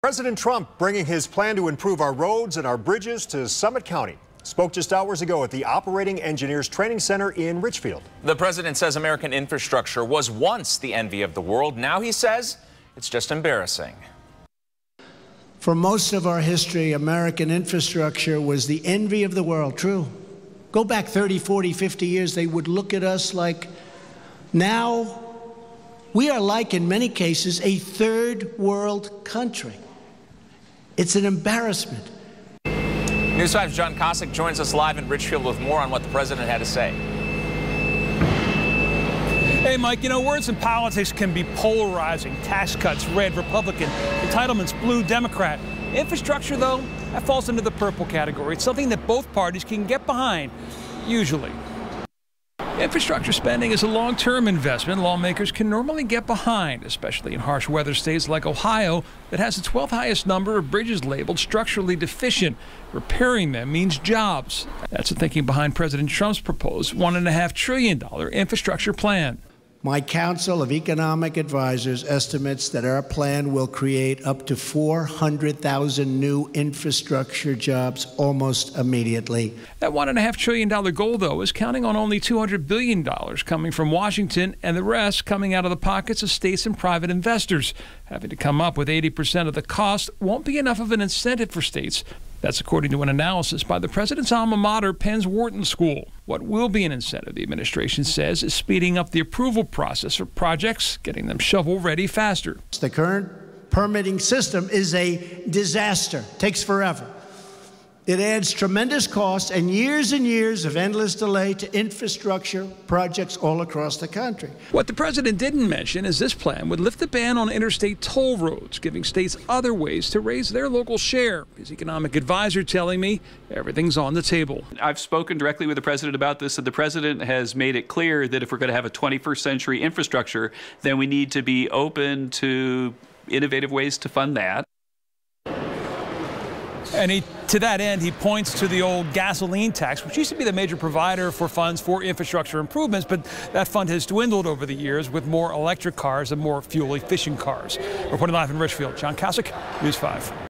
President Trump bringing his plan to improve our roads and our bridges to Summit County. Spoke just hours ago at the Operating Engineers Training Center in Richfield. The president says American infrastructure was once the envy of the world. Now he says it's just embarrassing. For most of our history, American infrastructure was the envy of the world. True. Go back 30, 40, 50 years, they would look at us like, now we are like, in many cases, a third world country. It's an embarrassment. News 5's John Kosick joins us live in Richfield with more on what the president had to say. Hey, Mike, you know, words in politics can be polarizing. Tax cuts, red, Republican. Entitlements, blue, Democrat. Infrastructure, though, that falls into the purple category. It's something that both parties can get behind, usually. Infrastructure spending is a long-term investment lawmakers can normally get behind, especially in harsh weather states like Ohio that has the 12th highest number of bridges labeled structurally deficient. Repairing them means jobs. That's the thinking behind President Trump's proposed $1.5 trillion infrastructure plan. My Council of Economic Advisors estimates that our plan will create up to 400,000 new infrastructure jobs almost immediately. That $1.5 trillion goal, though, is counting on only $200 billion coming from Washington and the rest coming out of the pockets of states and private investors. Having to come up with 80% of the cost won't be enough of an incentive for states. That's according to an analysis by the president's alma mater, Penn's Wharton School. What will be an incentive, the administration says, is speeding up the approval process for projects, getting them shovel-ready faster. The current permitting system is a disaster. Takes forever. It adds tremendous costs and years of endless delay to infrastructure projects all across the country. What the president didn't mention is this plan would lift the ban on interstate toll roads, giving states other ways to raise their local share. His economic advisor telling me everything's on the table. I've spoken directly with the president about this, and the president has made it clear that if we're going to have a 21st century infrastructure, then we need to be open to innovative ways to fund that. And to that end, he points to the old gasoline tax, which used to be the major provider for funds for infrastructure improvements, but that fund has dwindled over the years with more electric cars and more fuel-efficient cars. Reporting live in Richfield, John Kosick, News 5.